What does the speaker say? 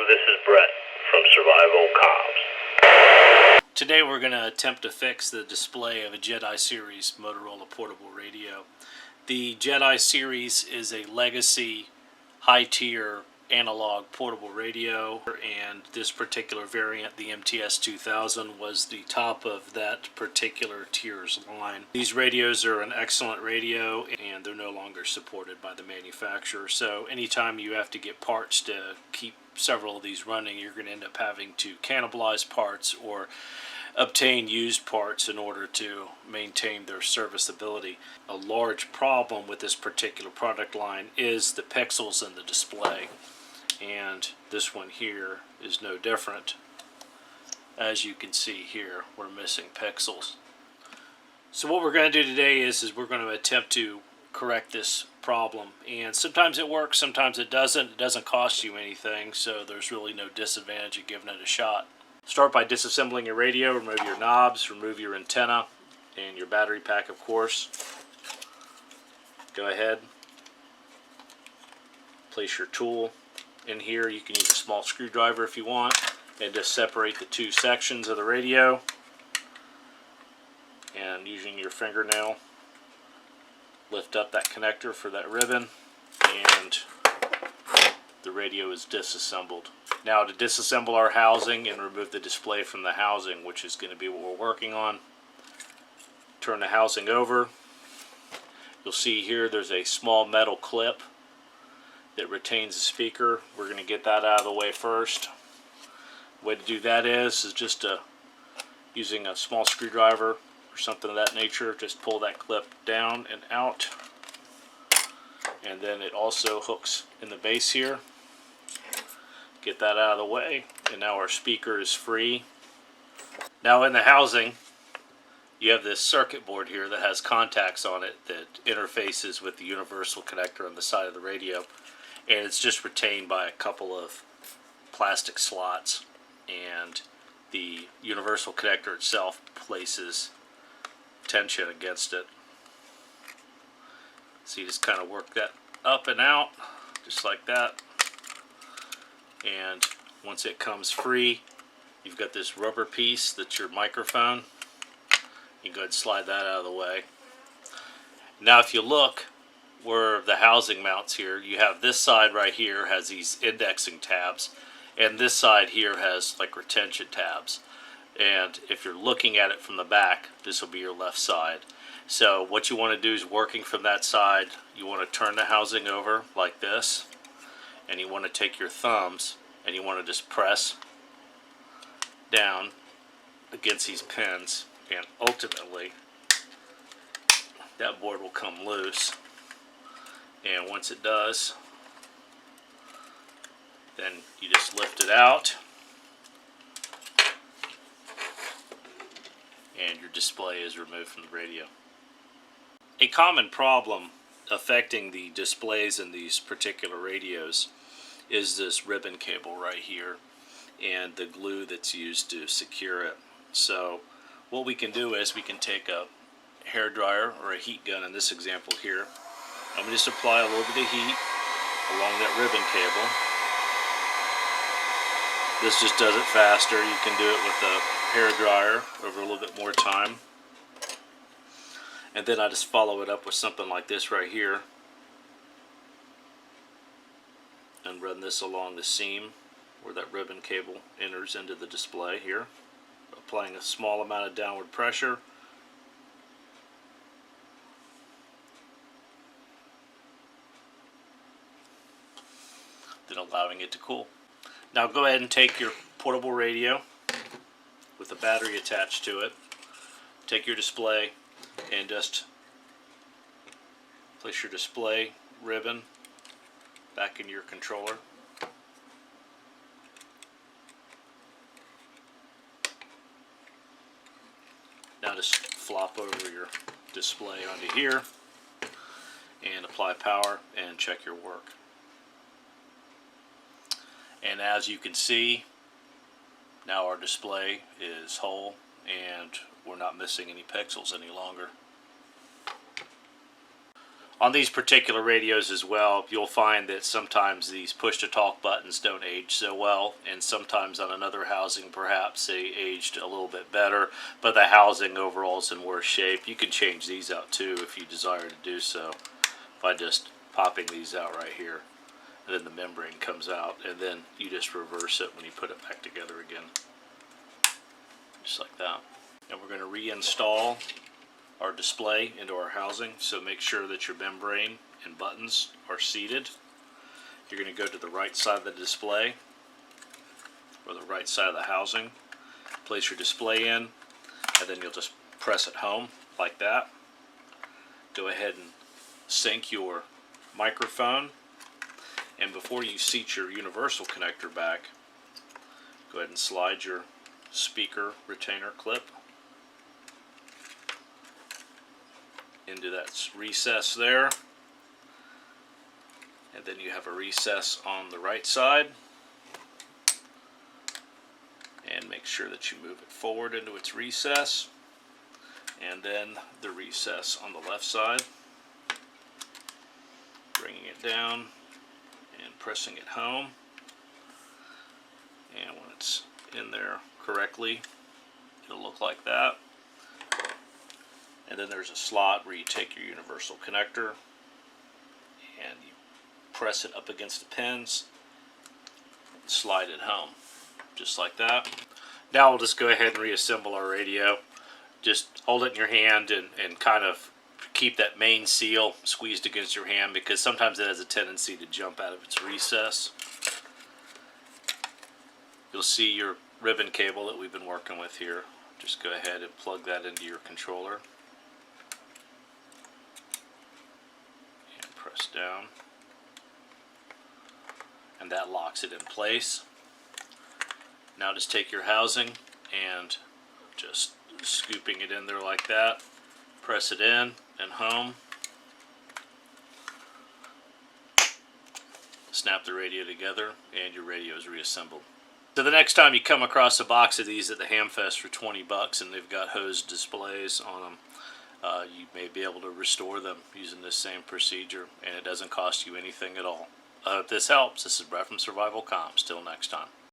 this is Brett from SurvivalComms. Today we're going to attempt to fix the display of a Jedi Series Motorola portable radio. The Jedi Series is a legacy high-tier analog portable radio, and this particular variant, the MTS2000, was the top of that particular tier's line. These radios are an excellent radio, and they're no longer supported by the manufacturer, so anytime you have to get parts to keep several of these running, you're going to end up having to cannibalize parts or obtain used parts in order to maintain their serviceability. A large problem with this particular product line is the pixels in the display, and this one here is no different. As you can see here, we're missing pixels. So what we're going to do today is we're going to attempt to correct this problem, and sometimes it works, sometimes it doesn't. It doesn't cost you anything, so there's really no disadvantage of giving it a shot. Start by disassembling your radio. Remove your knobs, remove your antenna, and your battery pack, of course. Go ahead, place your tool in here. You can use a small screwdriver if you want, and just separate the two sections of the radio, and using your fingernail, lift up that connector for that ribbon, and the radio is disassembled. Now, to disassemble our housing and remove the display from the housing, which is going to be what we're working on, turn the housing over. You'll see here there's a small metal clip that retains the speaker. We're going to get that out of the way first. The way to do that is just using a small screwdriver or something of that nature. Just pull that clip down and out, and then it also hooks in the base here. Get that out of the way, and now our speaker is free. Now in the housing, you have this circuit board here that has contacts on it that interfaces with the universal connector on the side of the radio, and it's just retained by a couple of plastic slots, and the universal connector itself places tension against it. So you just kind of work that up and out just like that, and once it comes free, you've got this rubber piece that's your microphone. You can go ahead and slide that out of the way. Now if you look where the housing mounts here, you have this side right here has these indexing tabs, and this side here has like retention tabs. And if you're looking at it from the back, this will be your left side. So what you want to do is, working from that side, you want to turn the housing over like this, and you want to take your thumbs and you want to just press down against these pins, and ultimately that board will come loose. And once it does, then you just lift it out, and your display is removed from the radio. A common problem affecting the displays in these particular radios is this ribbon cable right here and the glue that's used to secure it. So what we can do is we can take a hair dryer or a heat gun in this example here. I'm going to just apply a little bit of heat along that ribbon cable. This just does it faster. You can do it with a hair dryer over a little bit more time. And then I just follow it up with something like this right here, and run this along the seam where that ribbon cable enters into the display here, applying a small amount of downward pressure. Then allowing it to cool. Now go ahead and take your portable radio with a battery attached to it, take your display, and just place your display ribbon back in your controller. Now just flop over your display onto here and apply power and check your work. And as you can see, now our display is whole and we're not missing any pixels any longer. On these particular radios as well, you'll find that sometimes these push-to-talk buttons don't age so well, and sometimes on another housing perhaps they aged a little bit better, but the housing overall is in worse shape. You can change these out too if you desire to do so by just popping these out right here, and then the membrane comes out, and then you just reverse it when you put it back together again, just like that. And we're going to reinstall our display into our housing, so make sure that your membrane and buttons are seated. You're going to go to the right side of the display, or the right side of the housing, place your display in, and then you'll just press it home like that. Go ahead and sync your microphone, and before you seat your universal connector back, go ahead and slide your speaker retainer clip into that recess there, and then you have a recess on the right side, and make sure that you move it forward into its recess, and then the recess on the left side, bringing it down and pressing it home, and when it's in there correctly it'll look like that. And then there's a slot where you take your universal connector and you press it up against the pins and slide it home, just like that. Now we'll just go ahead and reassemble our radio. Just hold it in your hand and kind of keep that main seal squeezed against your hand, because sometimes it has a tendency to jump out of its recess. You'll see your ribbon cable that we've been working with here. Just go ahead and plug that into your controller. Press down, and that locks it in place. Now just take your housing and just scooping it in there like that, press it in and home, snap the radio together, and your radio is reassembled. So the next time you come across a box of these at the Hamfest for 20 bucks and they've got hosed displays on them, you may be able to restore them using this same procedure, and it doesn't cost you anything at all. I hope this helps. This is Brett from SurvivalComms. Till next time.